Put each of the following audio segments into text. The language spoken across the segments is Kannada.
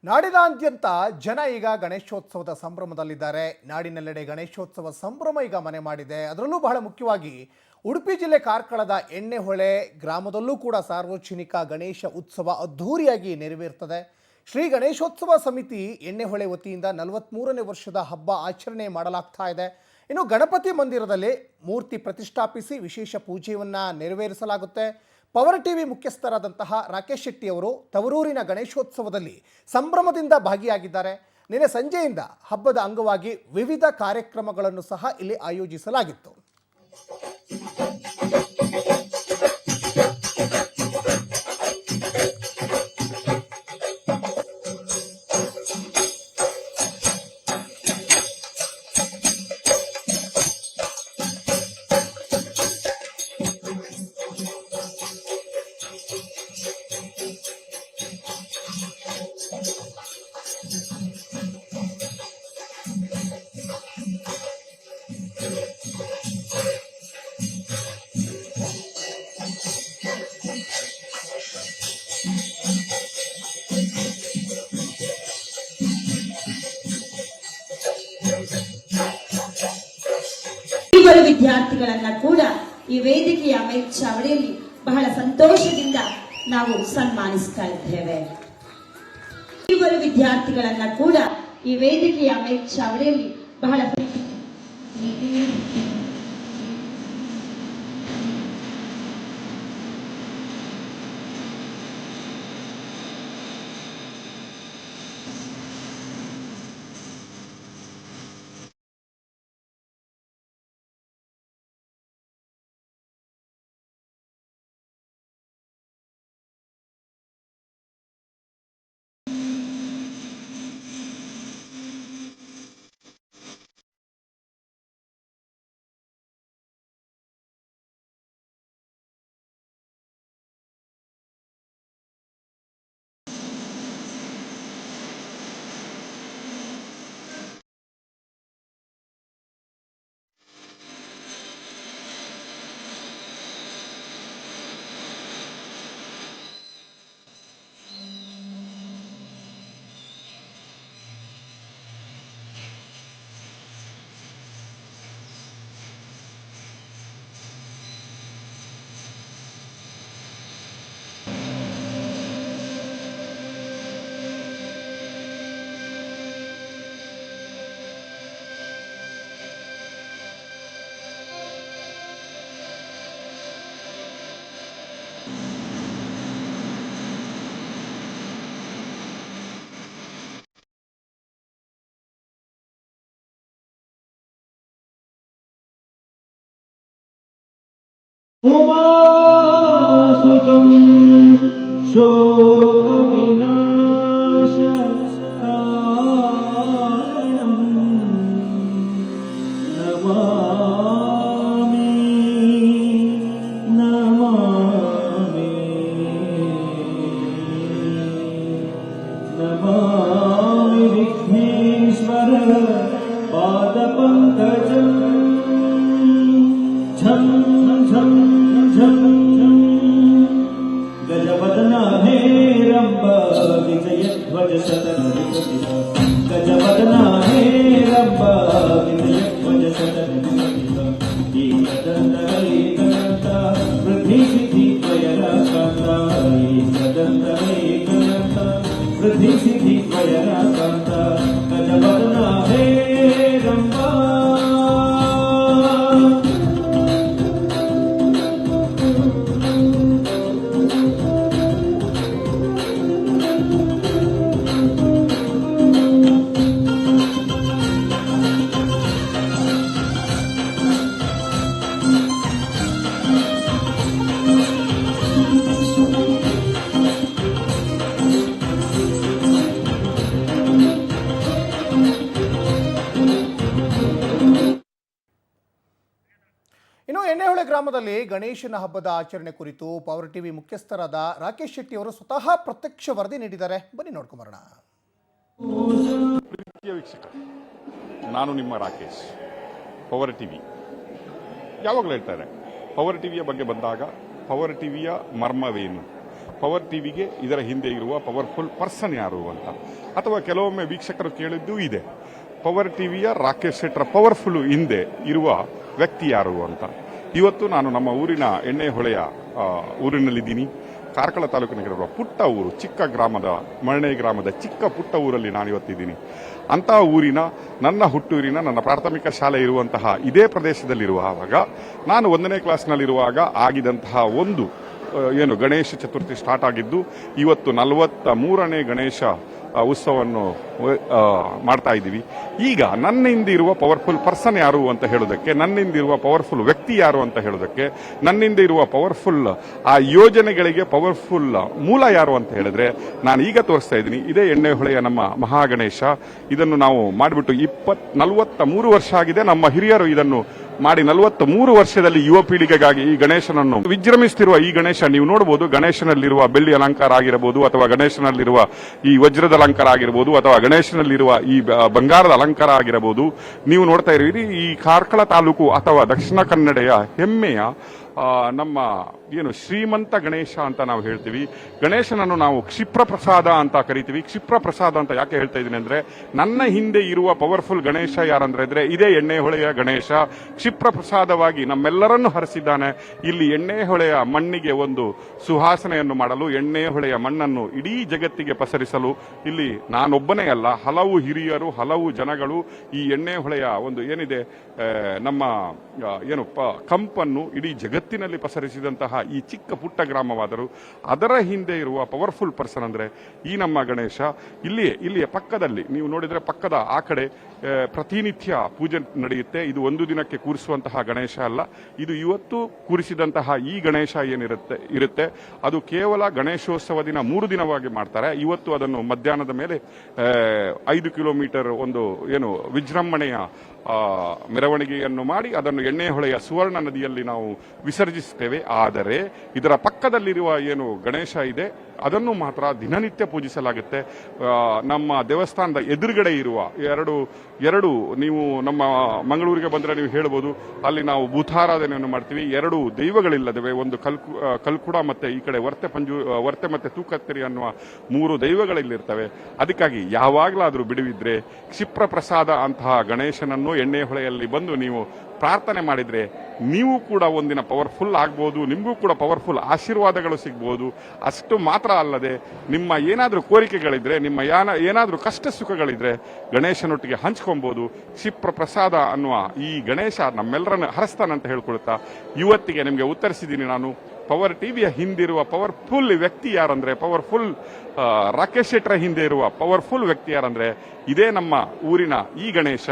ನಾಡಿನಾದ್ಯಂತ ಜನ ಈಗ ಗಣೇಶೋತ್ಸವದ ಸಂಭ್ರಮದಲ್ಲಿದ್ದಾರೆ. ನಾಡಿನೆಲ್ಲೆಡೆ ಗಣೇಶೋತ್ಸವ ಸಂಭ್ರಮ ಈಗ ಮನೆ ಮಾಡಿದೆ. ಅದರಲ್ಲೂ ಬಹಳ ಮುಖ್ಯವಾಗಿ ಉಡುಪಿ ಜಿಲ್ಲೆ ಕಾರ್ಕಳದ ಎಣ್ಣೆಹೊಳೆ ಗ್ರಾಮದಲ್ಲೂ ಕೂಡ ಸಾರ್ವಜನಿಕ ಗಣೇಶ ಉತ್ಸವ ಅದ್ಧೂರಿಯಾಗಿ ನೆರವೇರ್ತದೆ. ಶ್ರೀ ಗಣೇಶೋತ್ಸವ ಸಮಿತಿ ಎಣ್ಣೆಹೊಳೆ ವತಿಯಿಂದ 43ನೇ ವರ್ಷದ ಹಬ್ಬ ಆಚರಣೆ ಮಾಡಲಾಗ್ತಾ ಇದೆ. ಇನ್ನು ಗಣಪತಿ ಮಂದಿರದಲ್ಲಿ ಮೂರ್ತಿ ಪ್ರತಿಷ್ಠಾಪಿಸಿ ವಿಶೇಷ ಪೂಜೆಯನ್ನು ನೆರವೇರಿಸಲಾಗುತ್ತೆ. ಪವರ್ ಟಿವಿ ಮುಖ್ಯಸ್ಥರಾದಂತಹ ರಾಕೇಶ್ ಶೆಟ್ಟಿ ಅವರು ತವರೂರಿನ ಗಣೇಶೋತ್ಸವದಲ್ಲಿ ಸಂಭ್ರಮದಿಂದ ಭಾಗಿಯಾಗಿದ್ದಾರೆ. ನಿನ್ನೆ ಸಂಜೆಯಿಂದ ಹಬ್ಬದ ಅಂಗವಾಗಿ ವಿವಿಧ ಕಾರ್ಯಕ್ರಮಗಳನ್ನು ಸಹ ಇಲ್ಲಿ ಆಯೋಜಿಸಲಾಗಿತ್ತು. ವಿದ್ಯಾರ್ಥಿಗಳನ್ನ ಕೂಡ ಈ ವೇದಿಕೆಯ ಮೇಲ್ಛಾವಣಿಯಲ್ಲಿ ಬಹಳ ಸಂತೋಷದಿಂದ ನಾವು ಸನ್ಮಾನಿಸ್ತಾ ಇದ್ದೇವೆ. ಇವರು ವಿದ್ಯಾರ್ಥಿಗಳನ್ನ ಕೂಡ ಈ ವೇದಿಕೆಯ ಮೇಲ್ಛಾವಣಿಯಲ್ಲಿ ಬಹಳ उमासुतं शोकविनाशकारणं नमामि नमामि नमामि विघ्नेश्वर पादपङ्कजम् झं झं झं गजवदना हे रम्ब विजयध्वज शतनरिपतिः गजवदना हे रम्ब विजयध्वज शतनरिपतिः एकदन्तरैकदन्त वृद्धिसिद्धिद्वयराकान्त एकदन्तरैकदन्त वृद्धिसिद्धिद्वयराकान्त गजवदना हे रम्ब ಇನ್ನು ಎಣ್ಣೆಹೊಳೆ ಗ್ರಾಮದಲ್ಲಿ ಗಣೇಶನ ಹಬ್ಬದ ಆಚರಣೆ ಕುರಿತು ಪವರ್ ಟಿವಿ ಮುಖ್ಯಸ್ಥರಾದ ರಾಕೇಶ್ ಶೆಟ್ಟಿ ಅವರು ಸ್ವತಃ ಪ್ರತ್ಯಕ್ಷ ವರದಿ ನೀಡಿದ್ದಾರೆ. ಬನ್ನಿ ನೋಡ್ಕೊಂಬರೋಣ. ಪ್ರೀತಿಯ ವೀಕ್ಷಕ, ನಾನು ನಿಮ್ಮ ರಾಕೇಶ್. ಪವರ್ ಟಿವಿ ಯಾವಾಗಲೂ ಹೇಳ್ತಾರೆ, ಪವರ್ ಟಿವಿಯ ಬಗ್ಗೆ ಬಂದಾಗ ಪವರ್ ಟಿವಿಯ ಮರ್ಮವೇನು, ಪವರ್ ಟಿವಿಗೆ ಇದರ ಹಿಂದೆ ಇರುವ ಪವರ್ಫುಲ್ ಪರ್ಸನ್ ಯಾರು ಅಂತ. ಅಥವಾ ಕೆಲವೊಮ್ಮೆ ವೀಕ್ಷಕರು ಕೇಳಿದ್ದೂ ಇದೆ, ಪವರ್ ಟಿವಿಯ ರಾಕೇಶ್ ಶೆಟ್ಟರ್ ಪವರ್ಫುಲ್ ಹಿಂದೆ ಇರುವ ವ್ಯಕ್ತಿ ಯಾರು ಅಂತ. ಇವತ್ತು ನಾನು ನಮ್ಮ ಊರಿನ ಎಣ್ಣೆಹೊಳೆಯ ಊರಿನಲ್ಲಿದ್ದೀನಿ. ಕಾರ್ಕಳ ತಾಲೂಕಿನಲ್ಲಿರುವ ಪುಟ್ಟ ಊರು, ಚಿಕ್ಕ ಗ್ರಾಮದ ಮರಣೆ ಗ್ರಾಮದ ಚಿಕ್ಕ ಪುಟ್ಟ ಊರಲ್ಲಿ ನಾನು ಇವತ್ತಿದ್ದೀನಿ. ಅಂತಹ ಊರಿನ ನನ್ನ ಹುಟ್ಟೂರಿನ ನನ್ನ ಪ್ರಾಥಮಿಕ ಶಾಲೆ ಇರುವಂತಹ ಇದೇ ಪ್ರದೇಶದಲ್ಲಿರುವಾಗ ನಾನು 1ನೇ ಕ್ಲಾಸ್ನಲ್ಲಿರುವಾಗ ಆಗಿದಂತಹ ಒಂದು ಗಣೇಶ ಚತುರ್ಥಿ ಸ್ಟಾರ್ಟ್ ಆಗಿದ್ದು ಇವತ್ತು 43ನೇ ಗಣೇಶ ಉತ್ಸವವನ್ನು ಮಾಡ್ತಾ ಇದ್ದೀವಿ. ಈಗ ನನ್ನಿಂದ ಇರುವ ಪವರ್ಫುಲ್ ಪರ್ಸನ್ ಯಾರು ಅಂತ ಹೇಳೋದಕ್ಕೆ, ನನ್ನಿಂದ ಇರುವ ಪವರ್ಫುಲ್ ವ್ಯಕ್ತಿ ಯಾರು ಅಂತ ಹೇಳೋದಕ್ಕೆ, ನನ್ನಿಂದ ಇರುವ ಪವರ್ಫುಲ್ ಆ ಯೋಜನೆಗಳಿಗೆ ಪವರ್ಫುಲ್ ಮೂಲ ಯಾರು ಅಂತ ಹೇಳಿದ್ರೆ ನಾನು ಈಗ ತೋರಿಸ್ತಾ ಇದ್ದೀನಿ. ಇದೇ ಎಣ್ಣೆಹೊಳೆಯ ನಮ್ಮ ಮಹಾಗಣೇಶ. ಇದನ್ನು ನಾವು ಮಾಡಿಬಿಟ್ಟು 43 ವರ್ಷ ಆಗಿದೆ. ನಮ್ಮ ಹಿರಿಯರು ಇದನ್ನು ಮಾಡಿ 43 ವರ್ಷದಲ್ಲಿ ಯುವ ಪೀಳಿಗೆಗಾಗಿ ಈ ಗಣೇಶನನ್ನು ವಿಜೃಂಭಿಸುತ್ತಿರುವ ಈ ಗಣೇಶ ನೀವು ನೋಡಬಹುದು. ಗಣೇಶನಲ್ಲಿರುವ ಬೆಳ್ಳಿ ಅಲಂಕಾರ ಆಗಿರಬಹುದು, ಅಥವಾ ಗಣೇಶನಲ್ಲಿರುವ ಈ ವಜ್ರದ ಅಲಂಕಾರ ಆಗಿರಬಹುದು, ಅಥವಾ ಗಣೇಶನಲ್ಲಿರುವ ಈ ಬಂಗಾರದ ಅಲಂಕಾರ ಆಗಿರಬಹುದು. ನೀವು ನೋಡ್ತಾ ಇರುವಿರಿ ಈ ಕಾರ್ಕಳ ತಾಲೂಕು ಅಥವಾ ದಕ್ಷಿಣ ಕನ್ನಡೆಯ ಹೆಮ್ಮೆಯ ನಮ್ಮ ಶ್ರೀಮಂತ ಗಣೇಶ ಅಂತ ನಾವು ಹೇಳ್ತೀವಿ. ಗಣೇಶನನ್ನು ನಾವು ಕ್ಷಿಪ್ರ ಪ್ರಸಾದ ಅಂತ ಕರಿತೀವಿ. ಕ್ಷಿಪ್ರ ಪ್ರಸಾದ ಅಂತ ಯಾಕೆ ಹೇಳ್ತಾ ಇದ್ದೀನಿ ಅಂದ್ರೆ, ನನ್ನ ಹಿಂದೆ ಇರುವ ಪವರ್ಫುಲ್ ಗಣೇಶ ಯಾರಂದ್ರೆ ಇದೇ ಎಣ್ಣೆಹೊಳೆಯ ಗಣೇಶ. ಕ್ಷಿಪ್ರ ಪ್ರಸಾದವಾಗಿ ನಮ್ಮೆಲ್ಲರನ್ನು ಹರಿಸಿದ್ದಾನೆ. ಇಲ್ಲಿ ಎಣ್ಣೆಹೊಳೆಯ ಮಣ್ಣಿಗೆ ಒಂದು ಸುವಾಸನೆಯನ್ನು ಮಾಡಲು, ಎಣ್ಣೆಹೊಳೆಯ ಮಣ್ಣನ್ನು ಇಡೀ ಜಗತ್ತಿಗೆ ಪಸರಿಸಲು ಇಲ್ಲಿ ನಾನೊಬ್ಬನೇ ಅಲ್ಲ, ಹಲವು ಹಿರಿಯರು, ಹಲವು ಜನಗಳು ಈ ಎಣ್ಣೆಹೊಳೆಯ ಒಂದು ಏನಿದೆ ನಮ್ಮ ಕಂಪನ್ನು ಇಡೀ ಜಗತ್ತಿನಲ್ಲಿ ಪಸರಿಸಿದಂತಹ ಈ ಚಿಕ್ಕ ಪುಟ್ಟ ಗ್ರಾಮವಾದರೂ ಅದರ ಹಿಂದೆ ಇರುವ ಪವರ್ಫುಲ್ ಪರ್ಸನ್ ಅಂದ್ರೆ ಈ ನಮ್ಮ ಗಣೇಶ. ಇಲ್ಲಿಯ ಪಕ್ಕದಲ್ಲಿ ನೀವು ನೋಡಿದ್ರೆ ಪಕ್ಕದ ಆ ಕಡೆ ಪ್ರತಿನಿತ್ಯ ಪೂಜೆ ನಡೆಯುತ್ತೆ. ಇದು ಒಂದು ದಿನಕ್ಕೆ ಕೂರಿಸುವಂತಹ ಗಣೇಶ ಅಲ್ಲ, ಇದು ಇವತ್ತು ಕೂರಿಸಿದಂತಹ ಈ ಗಣೇಶ ಇರುತ್ತೆ ಅದು ಕೇವಲ ಗಣೇಶೋತ್ಸವ ದಿನ 3 ದಿನವಾಗಿ ಮಾಡ್ತಾರೆ. ಇವತ್ತು ಅದನ್ನು ಮಧ್ಯಾಹ್ನದ ಮೇಲೆ 5 ಕಿಲೋಮೀಟರ್ ಒಂದು ವಿಜೃಂಭಣೆಯ ಮೆರವಣಿಗೆಯನ್ನು ಮಾಡಿ ಅದನ್ನು ಎಣ್ಣೆಹೊಳೆಯ ಸುವರ್ಣ ನದಿಯಲ್ಲಿ ನಾವು ವಿಸರ್ಜಿಸುತ್ತೇವೆ. ಆದರೆ ಇದರ ಪಕ್ಕದಲ್ಲಿರುವ ಗಣೇಶ ಇದೆ ಅದನ್ನು ಮಾತ್ರ ದಿನನಿತ್ಯ ಪೂಜಿಸಲಾಗುತ್ತೆ. ನಮ್ಮ ದೇವಸ್ಥಾನದ ಎದುರುಗಡೆ ಇರುವ ಎರಡು ನೀವು ನಮ್ಮ ಮಂಗಳೂರಿಗೆ ಬಂದರೆ ನೀವು ಹೇಳ್ಬೋದು, ಅಲ್ಲಿ ನಾವು ಭೂತಾರಾಧನೆಯನ್ನು ಮಾಡ್ತೀವಿ. 2 ದೈವಗಳಿಲ್ಲದವೆ, ಒಂದು ಕಲ್ಕುಡ ಮತ್ತೆ ಈ ಕಡೆ ವರ್ತೆ ಮತ್ತೆ ತೂಕತ್ತರಿ ಅನ್ನುವ 3 ದೈವಗಳಿಲ್ಲಿರ್ತವೆ. ಅದಕ್ಕಾಗಿ ಯಾವಾಗಲಾದರೂ ಬಿಡುವಿದ್ರೆ ಕ್ಷಿಪ್ರ ಪ್ರಸಾದ ಅಂತಹ ಗಣೇಶನನ್ನು ಎಣ್ಣೆಹೊಳೆಯಲ್ಲಿ ಬಂದು ನೀವು ಪ್ರಾರ್ಥನೆ ಮಾಡಿದ್ರೆ ನೀವು ಕೂಡ ಒಂದಿನ ಪವರ್ಫುಲ್ ಆಗ್ಬೋದು, ನಿಮಗೂ ಕೂಡ ಪವರ್ಫುಲ್ ಆಶೀರ್ವಾದಗಳು ಸಿಗ್ಬೋದು. ಅಷ್ಟು ಮಾತ್ರ ಅಲ್ಲದೆ ನಿಮ್ಮ ಏನಾದರೂ ಕೋರಿಕೆಗಳಿದ್ರೆ, ನಿಮ್ಮ ಏನಾದರೂ ಕಷ್ಟ ಸುಖಗಳಿದ್ರೆ ಗಣೇಶನೊಟ್ಟಿಗೆ ಹಂಚ್ಕೊಬಹುದು. ಕ್ಷಿಪ್ರ ಪ್ರಸಾದ ಅನ್ನುವ ಈ ಗಣೇಶ ನಮ್ಮೆಲ್ಲರನ್ನು ಹರಸ್ತಾನಂತ ಹೇಳ್ಕೊಳ್ತಾ ಇವತ್ತಿಗೆ ನಿಮಗೆ ಉತ್ತರಿಸಿದ್ದೀನಿ ನಾನು. ಪವರ್ ಟಿವಿಯ ಹಿಂದಿರುವ ಪವರ್ಫುಲ್ ವ್ಯಕ್ತಿ ಯಾರಂದ್ರೆ, ಪವರ್ಫುಲ್ ರಾಕೇಶ್ ಶೆಟ್ಟರ ಹಿಂದೆ ಇರುವ ಪವರ್ಫುಲ್ ವ್ಯಕ್ತಿ ಯಾರಂದ್ರೆ ಇದೇ ನಮ್ಮ ಊರಿನ ಈ ಗಣೇಶ.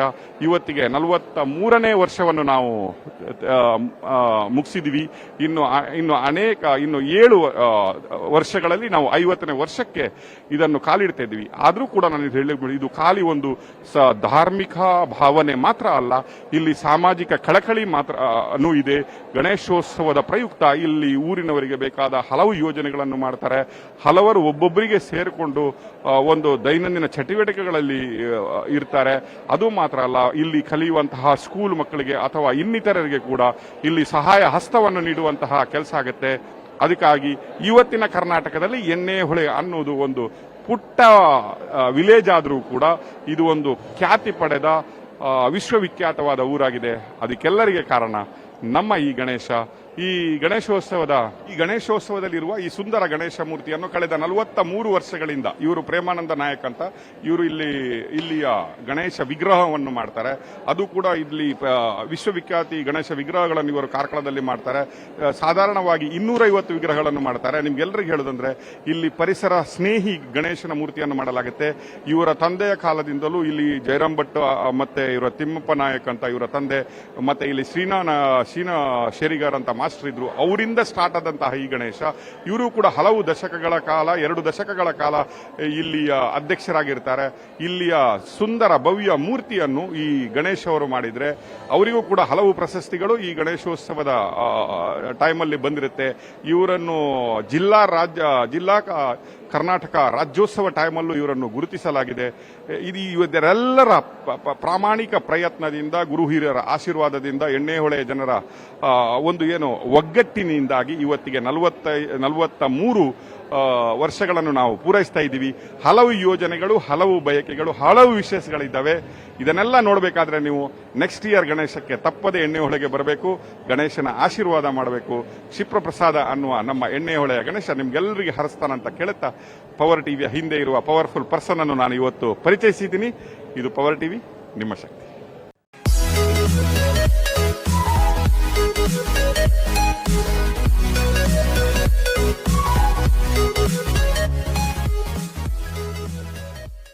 ಇವತ್ತಿಗೆ 43ನೇ ವರ್ಷವನ್ನು ನಾವು ಮುಗಿಸಿದ್ವಿ. ಇನ್ನು 7 ವರ್ಷಗಳಲ್ಲಿ ನಾವು 50ನೇ ವರ್ಷಕ್ಕೆ ಇದನ್ನು ಕಾಲಿಡ್ತಾ ಇದ್ವಿ. ಆದರೂ ಕೂಡ ನಾನು ಹೇಳಿಬಿಡಿ, ಇದು ಖಾಲಿ ಒಂದು ಧಾರ್ಮಿಕ ಭಾವನೆ ಮಾತ್ರ ಅಲ್ಲ, ಇಲ್ಲಿ ಸಾಮಾಜಿಕ ಕಳಕಳಿ ಮಾತ್ರ ಇದೆ. ಗಣೇಶೋತ್ಸವದ ಪ್ರಯುಕ್ತ ಇಲ್ಲಿ ಊರಿನವರಿಗೆ ಬೇಕಾದ ಹಲವು ಯೋಜನೆಗಳನ್ನು ಮಾಡ್ತಾರೆ. ಹಲವರು ಒಬ್ಬೊಬ್ಬರಿಗೆ ಸೇರಿಕೊಂಡು ಒಂದು ದೈನಂದಿನ ಚಟುವಟಿಕೆಗಳಲ್ಲಿ ಇರ್ತಾರೆ. ಅದು ಮಾತ್ರ ಅಲ್ಲ, ಇಲ್ಲಿ ಕಲಿಯುವಂತಹ ಸ್ಕೂಲ್ ಮಕ್ಕಳಿಗೆ ಅಥವಾ ಇನ್ನಿತರರಿಗೆ ಕೂಡ ಇಲ್ಲಿ ಸಹಾಯ ಹಸ್ತವನ್ನು ನೀಡುವಂತಹ ಕೆಲಸ ಆಗುತ್ತೆ. ಅದಕ್ಕಾಗಿ ಇವತ್ತಿನ ಕರ್ನಾಟಕದಲ್ಲಿ ಎಣ್ಣೆಹೊಳೆ ಅನ್ನೋದು ಒಂದು ಪುಟ್ಟ ವಿಲೇಜ್ ಆದರೂ ಕೂಡ ಇದು ಒಂದು ಖ್ಯಾತಿ ಪಡೆದ ವಿಶ್ವವಿಖ್ಯಾತವಾದ ಊರಾಗಿದೆ. ಅದಕ್ಕೆಲ್ಲರಿಗೆ ಕಾರಣ ನಮ್ಮ ಈ ಗಣೇಶ. ಈ ಗಣೇಶೋತ್ಸವದಲ್ಲಿರುವ ಈ ಸುಂದರ ಗಣೇಶ ಮೂರ್ತಿಯನ್ನು ಕಳೆದ 43 ವರ್ಷಗಳಿಂದ ಇವರು ಪ್ರೇಮಾನಂದ ನಾಯಕ್ ಅಂತ ಇವರು ಇಲ್ಲಿಯ ಗಣೇಶ ವಿಗ್ರಹವನ್ನು ಮಾಡ್ತಾರೆ. ಅದು ಕೂಡ ಇಲ್ಲಿ ವಿಶ್ವವಿಖ್ಯಾತಿ ಗಣೇಶ ವಿಗ್ರಹಗಳನ್ನು ಇವರು ಕಾರ್ಕಳದಲ್ಲಿ ಮಾಡ್ತಾರೆ. ಸಾಧಾರಣವಾಗಿ 250 ವಿಗ್ರಹಗಳನ್ನು ಮಾಡ್ತಾರೆ. ನಿಮ್ಗೆಲ್ಲರಿಗೂ ಹೇಳೋದಂದ್ರೆ ಇಲ್ಲಿ ಪರಿಸರ ಸ್ನೇಹಿ ಗಣೇಶನ ಮೂರ್ತಿಯನ್ನು ಮಾಡಲಾಗುತ್ತೆ. ಇವರ ತಂದೆಯ ಕಾಲದಿಂದಲೂ ಇಲ್ಲಿ ಜಯರಾಮ್ ಭಟ್ ಮತ್ತೆ ಇವರ ತಿಮ್ಮಪ್ಪ ನಾಯಕ್ ಅಂತ ಇವರ ತಂದೆ, ಮತ್ತೆ ಇಲ್ಲಿ ಶ್ರೀನಾ ಶೇರಿಗಾರ್ ಅಂತ ಮಾಸ್ಟರ್ ಇದ್ರು, ಅವರಿಂದ ಸ್ಟಾರ್ಟ್ ಆದಂತಹ ಈ ಗಣೇಶ ಇವರು ಕೂಡ ಹಲವು ದಶಕಗಳ ಕಾಲ 2 ದಶಕಗಳ ಕಾಲ ಇಲ್ಲಿಯ ಅಧ್ಯಕ್ಷರಾಗಿರ್ತಾರೆ. ಇಲ್ಲಿಯ ಸುಂದರ ಭವ್ಯ ಮೂರ್ತಿಯನ್ನು ಈ ಗಣೇಶ್ ಅವರು ಮಾಡಿದ್ರೆ ಅವರಿಗೂ ಕೂಡ ಹಲವು ಪ್ರಶಸ್ತಿಗಳು ಈ ಗಣೇಶೋತ್ಸವದ ಟೈಮಲ್ಲಿ ಬಂದಿರುತ್ತೆ. ಇವರನ್ನು ಜಿಲ್ಲಾ ಕರ್ನಾಟಕ ರಾಜ್ಯೋತ್ಸವ ಟೈಮಲ್ಲೂ ಇವರನ್ನು ಗುರುತಿಸಲಾಗಿದೆ. ಇವರೆಲ್ಲರ ಪ್ರಾಮಾಣಿಕ ಪ್ರಯತ್ನದಿಂದ, ಗುರು ಹಿರಿಯರ ಆಶೀರ್ವಾದದಿಂದ, ಎಣ್ಣೆಹೊಳೆಯ ಜನರ ಒಂದು ಒಗ್ಗಟ್ಟಿನಿಂದಾಗಿ ಇವತ್ತಿಗೆ 43 ವರ್ಷಗಳನ್ನು ನಾವು ಪೂರೈಸ್ತಾ ಇದ್ದೀವಿ. ಹಲವು ಯೋಜನೆಗಳು, ಹಲವು ಬಯಕೆಗಳು, ಹಲವು ವಿಶೇಷಗಳಿದ್ದಾವೆ. ಇದನ್ನೆಲ್ಲ ನೋಡಬೇಕಾದ್ರೆ ನೀವು ನೆಕ್ಸ್ಟ್ ಇಯರ್ ಗಣೇಶಕ್ಕೆ ತಪ್ಪದೆ ಎಣ್ಣೆ ಹೊಳೆಗೆ ಬರಬೇಕು, ಗಣೇಶನ ಆಶೀರ್ವಾದ ಮಾಡಬೇಕು. ಕ್ಷಿಪ್ರಪ್ರಸಾದ ಅನ್ನುವ ನಮ್ಮ ಎಣ್ಣೆ ಹೊಳೆಯ ಗಣೇಶ ನಿಮ್ಗೆಲ್ಲರಿಗೆ ಹರಸ್ತಾನಂತ ಕೇಳುತ್ತಾ ಪವರ್ ಟಿವಿಯ ಹಿಂದೆ ಇರುವ ಪವರ್ಫುಲ್ ಪರ್ಸನ್ ಅನ್ನು ನಾನು ಇವತ್ತು ಪರಿಚಯಿಸಿದ್ದೀನಿ. ಇದು ಪವರ್ ಟಿವಿ, ನಿಮ್ಮ ಶಕ್ತಿ.